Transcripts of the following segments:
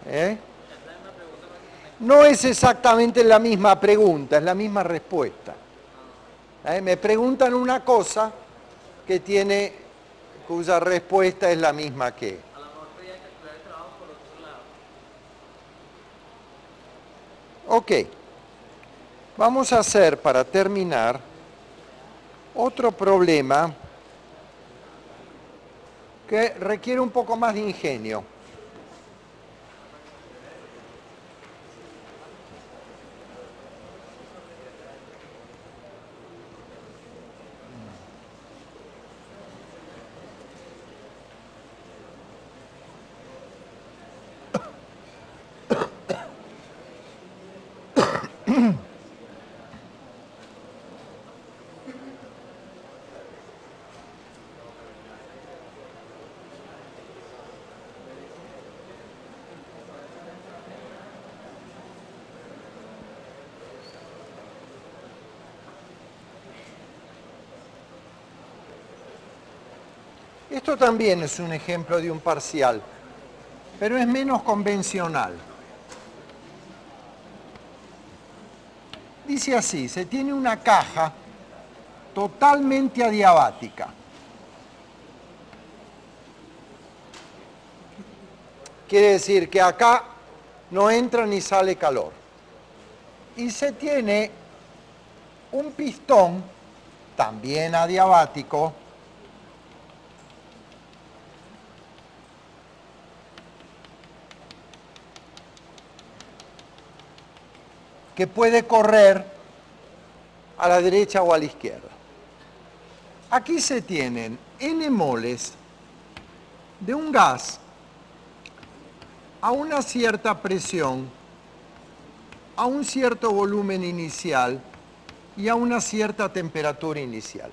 ¿Eh? No es exactamente la misma pregunta, es la misma respuesta. Me preguntan una cosa que cuya respuesta es la misma que. A lo mejor pedía calcular el trabajo por otro lado. Ok. Vamos a hacer, para terminar, otro problema que requiere un poco más de ingenio. Esto también es un ejemplo de un parcial, pero es menos convencional. Dice así, se tiene una caja totalmente adiabática. Quiere decir que acá no entra ni sale calor. Y se tiene un pistón, también adiabático, que puede correr a la derecha o a la izquierda. Aquí se tienen n moles de un gas a una cierta presión, a un cierto volumen inicial y a una cierta temperatura inicial.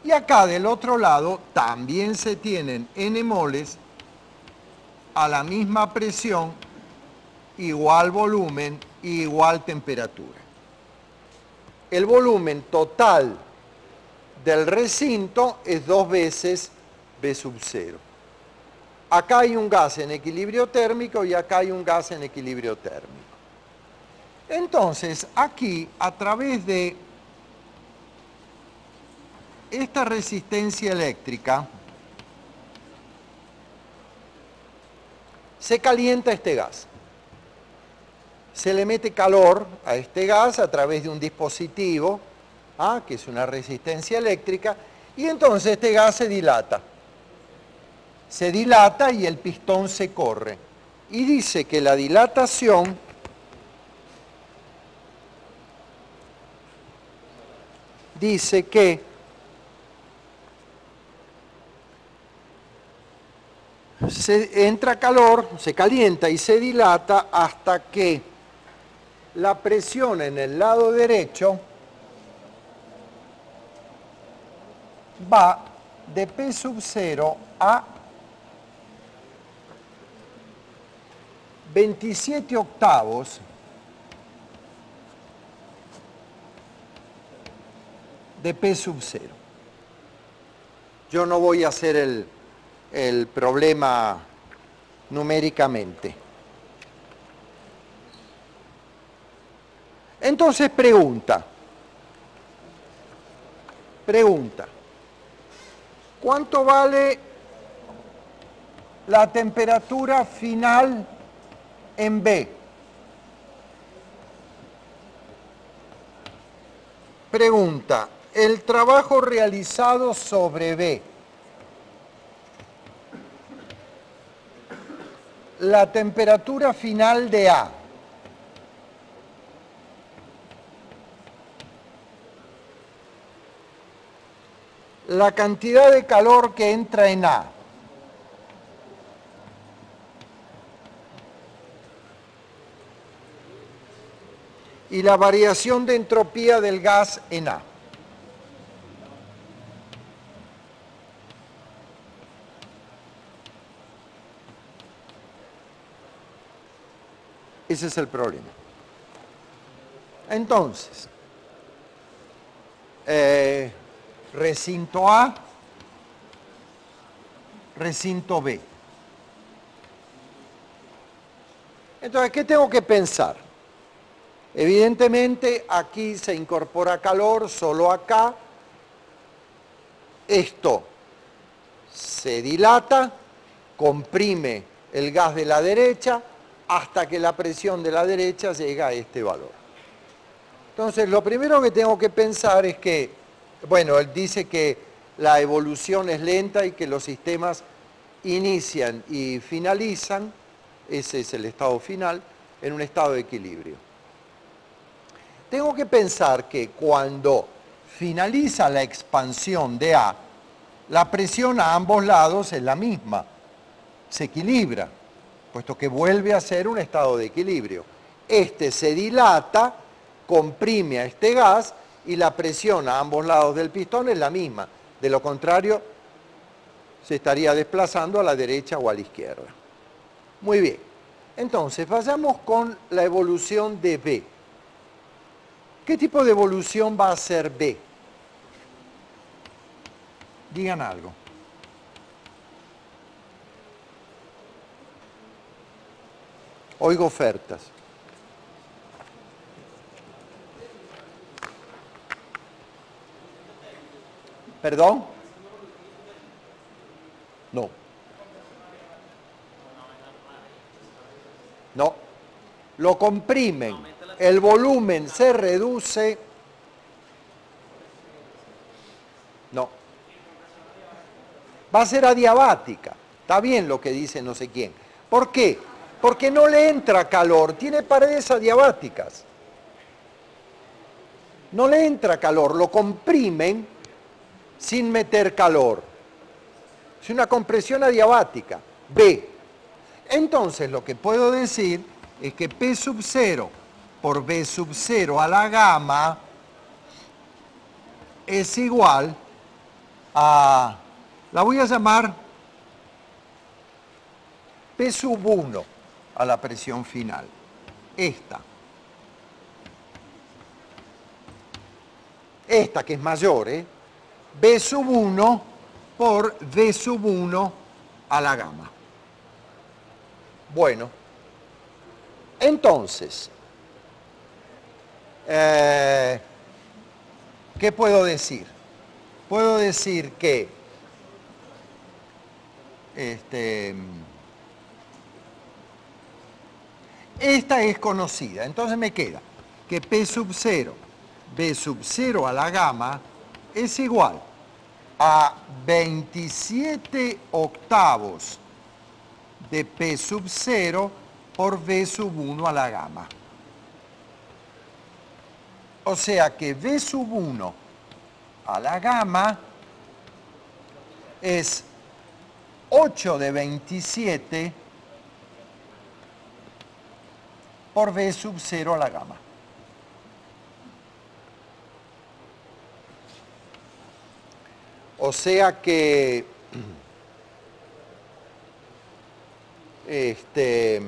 Y acá del otro lado también se tienen n moles a la misma presión, igual volumen y igual temperatura. El volumen total del recinto es 2 veces B sub 0. Acá hay un gas en equilibrio térmico y acá hay un gas en equilibrio térmico. Entonces, aquí, a través de esta resistencia eléctrica, se calienta este gas. Se le mete calor a este gas a través de un dispositivo, que es una resistencia eléctrica, y entonces este gas se dilata. Se dilata y el pistón se corre. Y dice que la dilatación dice que entra calor, se calienta y se dilata hasta que la presión en el lado derecho va de P sub 0 a 27 octavos de P sub 0. Yo no voy a hacer el problema numéricamente. Entonces pregunta, ¿cuánto vale la temperatura final en B? Pregunta, el trabajo realizado sobre B, la temperatura final de A, la cantidad de calor que entra en A, y la variación de entropía del gas en A. Ese es el problema. Entonces, recinto A, recinto B. Entonces, ¿qué tengo que pensar? Evidentemente, aquí se incorpora calor, solo acá. Esto se dilata, comprime el gas de la derecha, hasta que la presión de la derecha llega a este valor. Entonces, lo primero que tengo que pensar es que, bueno, él dice que la evolución es lenta y que los sistemas inician y finalizan, ese es el estado final, en un estado de equilibrio. Tengo que pensar que cuando finaliza la expansión de A, la presión a ambos lados es la misma, se equilibra, puesto que vuelve a ser un estado de equilibrio. Este se dilata, comprime a este gas y la presión a ambos lados del pistón es la misma. De lo contrario, se estaría desplazando a la derecha o a la izquierda. Muy bien. Entonces, vayamos con la evolución de B. ¿Qué tipo de evolución va a ser B? Digan algo. Oigo ofertas. ¿Perdón? No. No. Lo comprimen. El volumen se reduce. No. Va a ser adiabática. Está bien lo que dice no sé quién. ¿Por qué? Porque no le entra calor, tiene paredes adiabáticas. No le entra calor, lo comprimen sin meter calor. Es una compresión adiabática. B. Entonces lo que puedo decir es que P sub 0 por B sub 0 a la gamma es igual a, la voy a llamar P sub 1 a la presión final. Esta que es mayor, B sub 1 por V sub 1 a la gamma. Bueno, entonces, ¿qué puedo decir? Puedo decir que esta es conocida, entonces me queda que P sub 0, B sub 0 a la gamma es igual a 27 octavos de P sub 0 por V sub 1 a la gamma. O sea que V sub 1 a la gamma es 8 de 27 por V sub 0 a la gamma. O sea que esto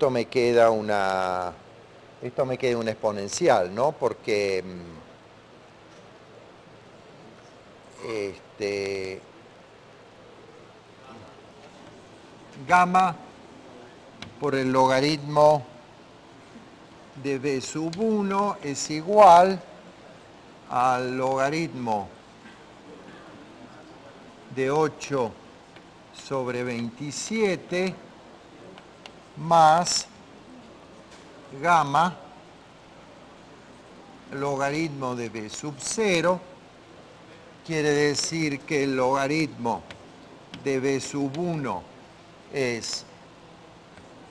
me queda una exponencial, ¿no? Porque gamma por el logaritmo de B sub 1 es igual al logaritmo de 8 sobre 27 más gamma logaritmo de B sub 0, quiere decir que el logaritmo de B sub 1 es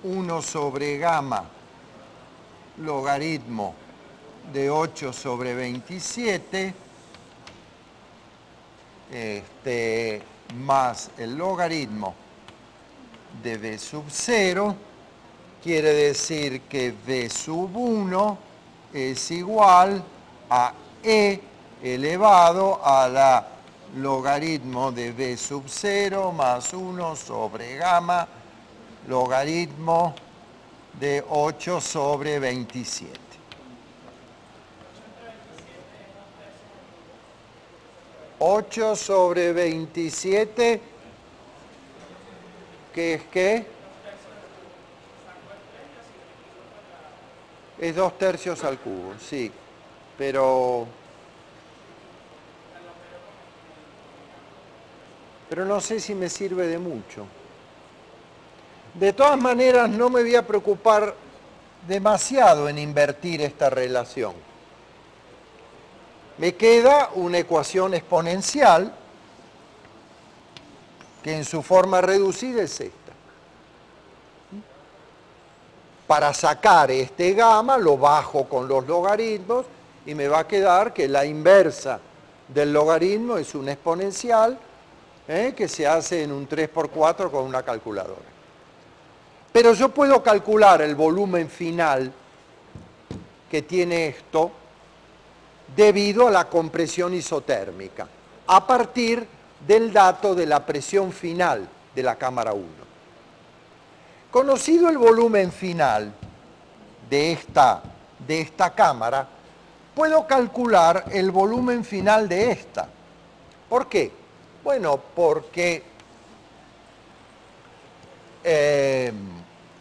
1 sobre gamma logaritmo de 8 sobre 27 más el logaritmo de V sub 0, quiere decir que V sub 1 es igual a E elevado a la logaritmo de V sub 0 más 1 sobre gamma logaritmo de 8 sobre 27. 8 sobre 27 ¿Qué es qué? Es 2/3 al cubo, sí. Pero no sé si me sirve de mucho. De todas maneras, no me voy a preocupar demasiado en invertir esta relación. Me queda una ecuación exponencial que en su forma reducida es esta. Para sacar este gamma lo bajo con los logaritmos y me va a quedar que la inversa del logaritmo es una exponencial que se hace en un 3×4 con una calculadora. Pero yo puedo calcular el volumen final que tiene esto debido a la compresión isotérmica, a partir del dato de la presión final de la cámara 1. Conocido el volumen final de esta cámara, puedo calcular el volumen final de esta. ¿Por qué? Bueno, porque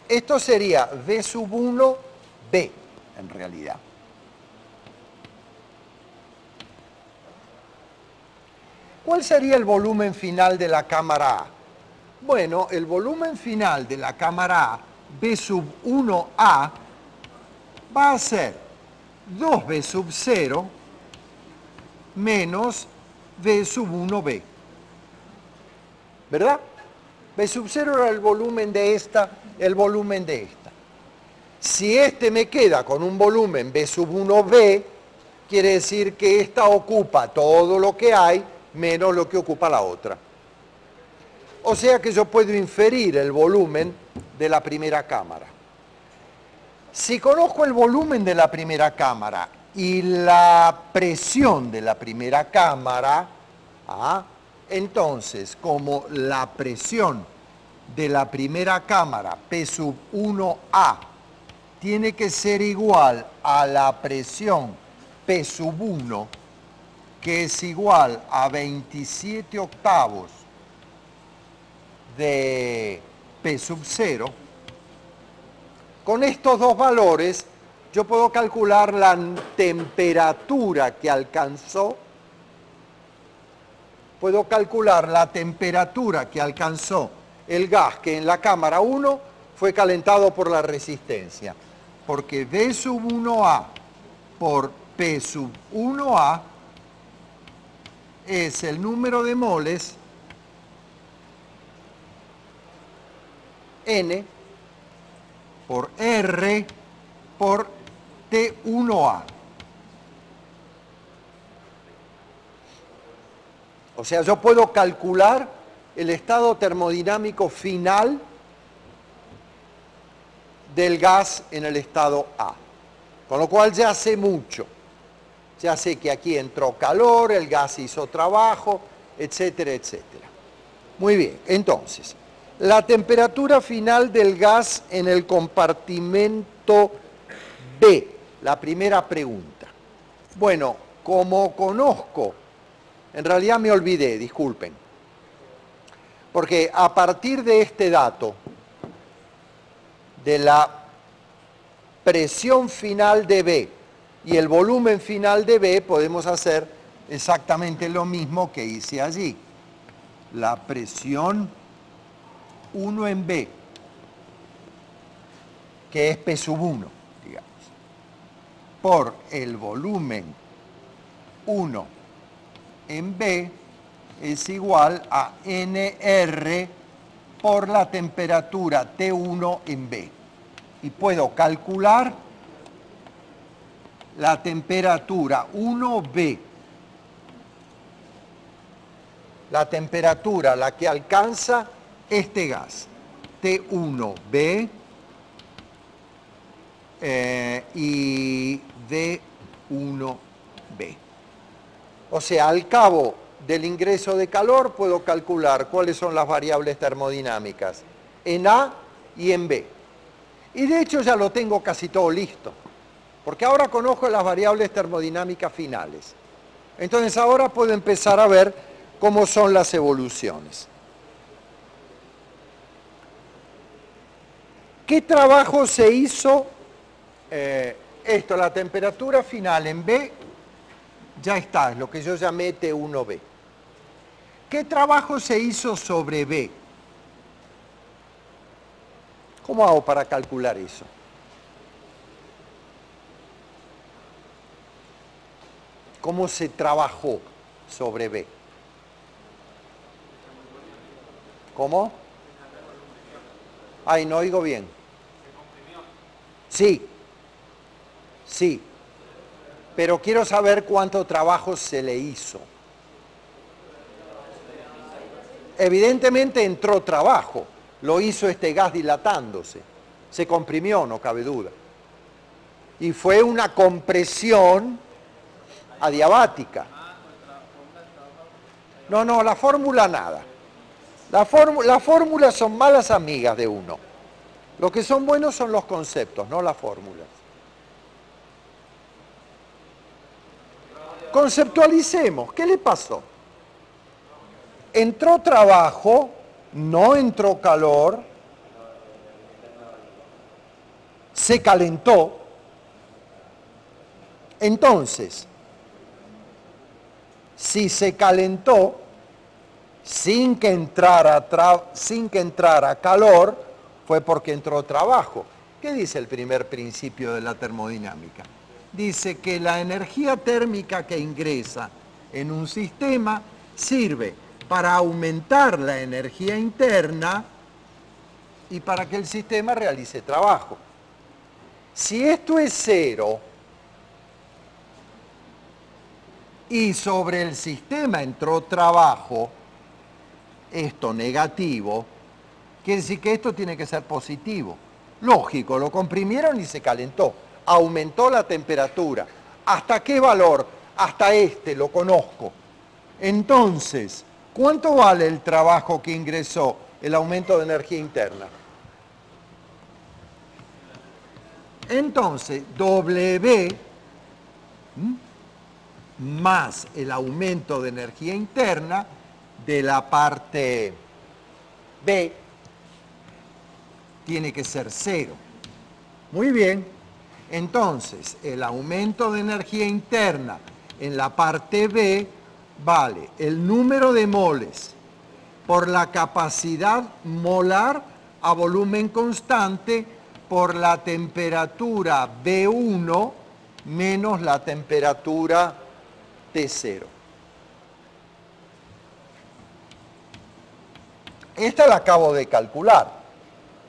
esto sería V1B en realidad. ¿Cuál sería el volumen final de la cámara A? Bueno, el volumen final de la cámara A, V1A, va a ser 2V0 menos V1B. ¿Verdad? V0 era el volumen de esta, el volumen de esta. Si este me queda con un volumen V1B, quiere decir que esta ocupa todo lo que hay menos lo que ocupa la otra. O sea que yo puedo inferir el volumen de la primera cámara. Si conozco el volumen de la primera cámara y la presión de la primera cámara, entonces como la presión de la primera cámara, P1A, tiene que ser igual a la presión P1, que es igual a 27/8 de P0, con estos dos valores yo puedo calcular la temperatura que alcanzó, el gas que en la cámara 1 fue calentado por la resistencia, porque V1A por P1A es el número de moles N por R por T1A. O sea, yo puedo calcular el estado termodinámico final del gas en el estado A. Con lo cual ya sé mucho. Ya sé que aquí entró calor, el gas hizo trabajo, etcétera, etcétera. Muy bien, entonces, la temperatura final del gas en el compartimento B, la primera pregunta. Bueno, como conozco, en realidad me olvidé, disculpen, porque a partir de este dato, de la presión final de B y el volumen final de B, podemos hacer exactamente lo mismo que hice allí. La presión 1 en B, que es P1, digamos, por el volumen 1 en B es igual a NR por la temperatura T1 en B. Y puedo calcular la temperatura 1B, la temperatura a la que alcanza este gas, T1B y D1B. O sea, al cabo del ingreso de calor puedo calcular cuáles son las variables termodinámicas en A y en B. Y de hecho ya lo tengo casi todo listo, porque ahora conozco las variables termodinámicas finales. Entonces ahora puedo empezar a ver cómo son las evoluciones. ¿Qué trabajo se hizo? La temperatura final en B, ya está, es lo que yo llamé T1B. ¿Qué trabajo se hizo sobre B? ¿Cómo hago para calcular eso? ¿Cómo se trabajó sobre B? ¿Cómo? Ay, no oigo bien. Sí, sí, pero quiero saber cuánto trabajo se le hizo. Evidentemente entró trabajo, lo hizo este gas dilatándose, se comprimió, no cabe duda. Y fue una compresión adiabática. No, la fórmula nada. Las fórmulas son malas amigas de uno. Lo que son buenos son los conceptos, no las fórmulas. Conceptualicemos, ¿qué le pasó? Entró trabajo, no entró calor, se calentó. Entonces, si se calentó sin que entrara calor, fue porque entró trabajo. ¿Qué dice el primer principio de la termodinámica? Dice que la energía térmica que ingresa en un sistema sirve para aumentar la energía interna y para que el sistema realice trabajo. Si esto es cero y sobre el sistema entró trabajo, esto negativo, quiere decir que esto tiene que ser positivo. Lógico, lo comprimieron y se calentó, aumentó la temperatura. ¿Hasta qué valor? Hasta este, lo conozco. Entonces, ¿cuánto vale el trabajo que ingresó el aumento de energía interna? Entonces, W más el aumento de energía interna de la parte B tiene que ser 0. Muy bien, entonces el aumento de energía interna en la parte B vale el número de moles por la capacidad molar a volumen constante por la temperatura B1 menos la temperatura T0. Esta la acabo de calcular,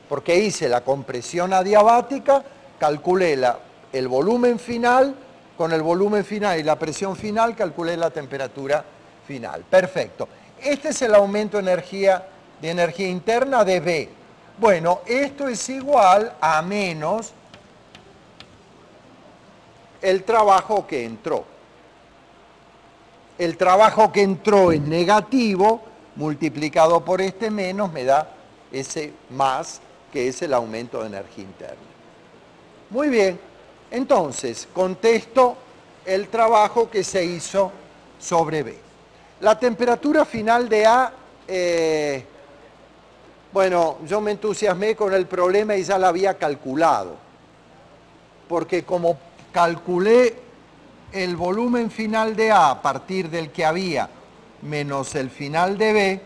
porque hice la compresión adiabática, calculé el volumen final, con el volumen final y la presión final calculé la temperatura final. Perfecto. Este es el aumento de energía interna de B. Bueno, esto es igual a menos el trabajo que entró. El trabajo que entró es negativo, multiplicado por este menos me da ese más, que es el aumento de energía interna. Muy bien, entonces contesto el trabajo que se hizo sobre B. La temperatura final de A, bueno, yo me entusiasmé con el problema y ya la había calculado, porque como calculé el volumen final de A partir del que había menos el final de B,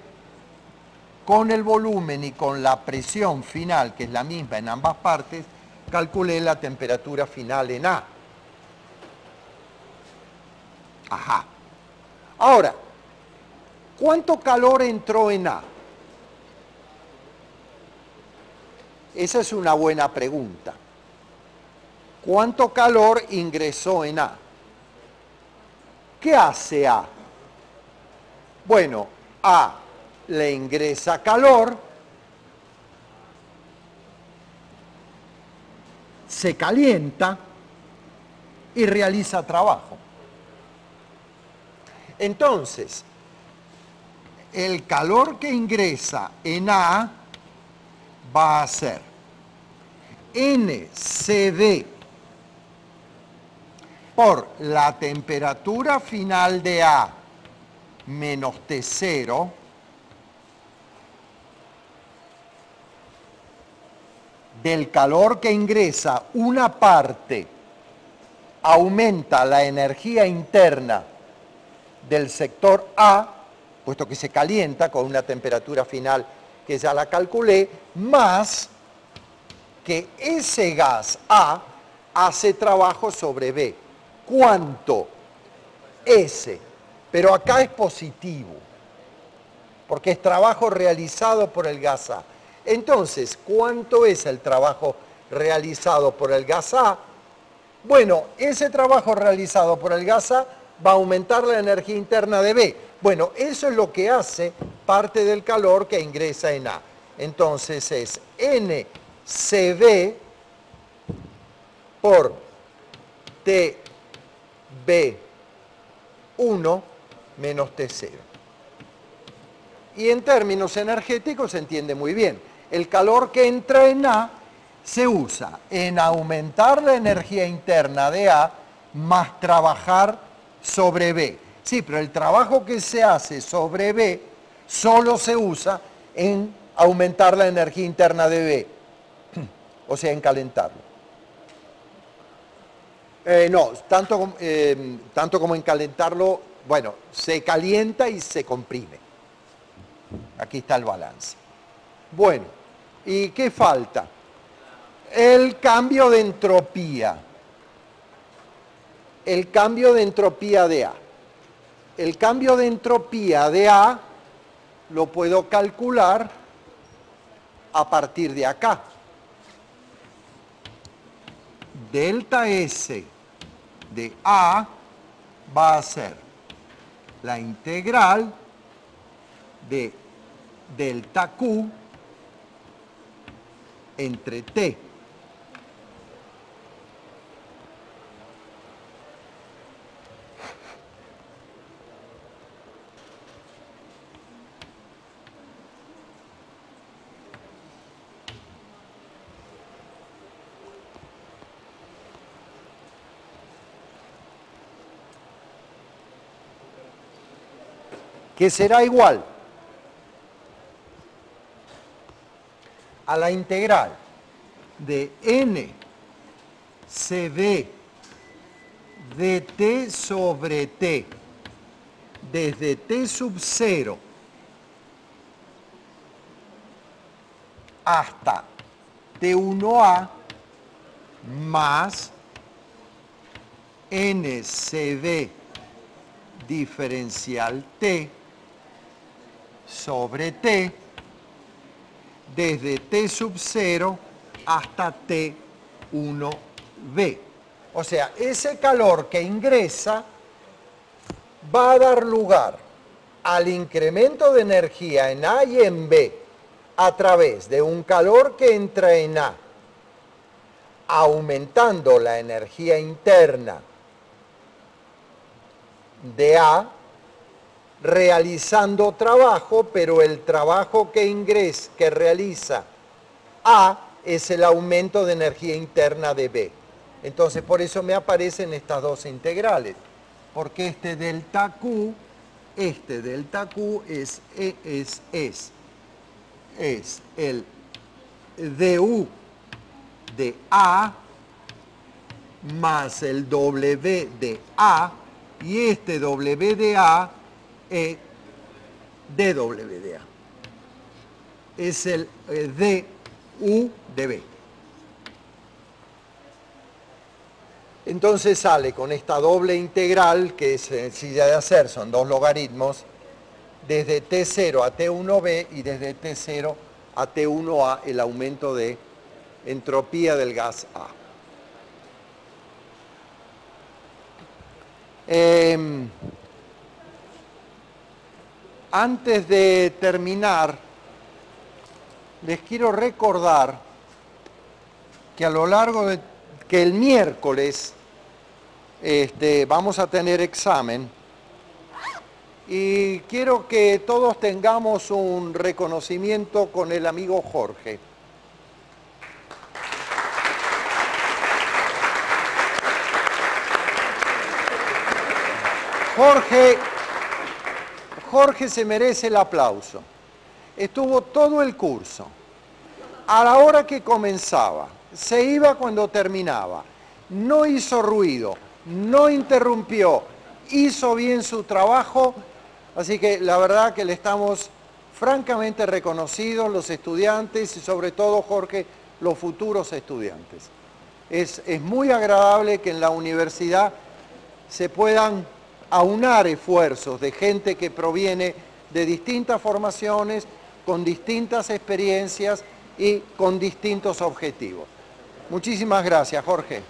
con el volumen y con la presión final, que es la misma en ambas partes, calculé la temperatura final en A. Ajá. Ahora, ¿cuánto calor entró en A? Esa es una buena pregunta. ¿Cuánto calor ingresó en A? ¿Qué hace A? Bueno, A le ingresa calor, se calienta y realiza trabajo. Entonces, el calor que ingresa en A va a ser NCD por la temperatura final de A menos T0 del calor que ingresa, una parte aumenta la energía interna del sector A, puesto que se calienta con una temperatura final que ya la calculé, más que ese gas A hace trabajo sobre B. ¿Cuánto? S. Pero acá es positivo, porque es trabajo realizado por el gas A. Entonces, ¿cuánto es el trabajo realizado por el gas A? Bueno, ese trabajo realizado por el gas A va a aumentar la energía interna de B. Bueno, eso es lo que hace parte del calor que ingresa en A. Entonces es NCB por TB1 menos T0. Y en términos energéticos se entiende muy bien. El calor que entra en A se usa en aumentar la energía interna de A más trabajar sobre B. Sí, pero el trabajo que se hace sobre B solo se usa en aumentar la energía interna de B, o sea, en calentarlo. No, tanto como en calentarlo, bueno, se calienta y se comprime. Aquí está el balance. Bueno, ¿y qué falta? El cambio de entropía. El cambio de entropía de A. El cambio de entropía de A lo puedo calcular a partir de acá. Delta S de A va a ser la integral de delta Q entre T. Que será igual a la integral de n cd de t sobre t desde t sub 0 hasta t1a más ncd diferencial t sobre t desde t sub 0 hasta T1b. O sea, ese calor que ingresa va a dar lugar al incremento de energía en A y en B a través de un calor que entra en A, aumentando la energía interna de A, realizando trabajo, pero el trabajo que realiza A es el aumento de energía interna de B. Entonces, por eso me aparecen estas dos integrales, porque este delta Q es el du de A más el W de A, y este W de A es dW de A. Es el du de B. Entonces sale con esta doble integral, que es sencilla de hacer, son dos logaritmos, desde T0 a T1b y desde T0 a T1a el aumento de entropía del gas A. Antes de terminar, les quiero recordar que a lo largo de que el miércoles vamos a tener examen y quiero que todos tengamos un reconocimiento con el amigo Jorge. Jorge se merece el aplauso. Estuvo todo el curso a la hora que comenzaba, se iba cuando terminaba, no hizo ruido, no interrumpió, hizo bien su trabajo, así que la verdad que le estamos francamente reconocidos los estudiantes y sobre todo, Jorge, los futuros estudiantes. Es muy agradable que en la universidad se puedan aunar esfuerzos de gente que proviene de distintas formaciones, con distintas experiencias y con distintos objetivos. Muchísimas gracias, Jorge.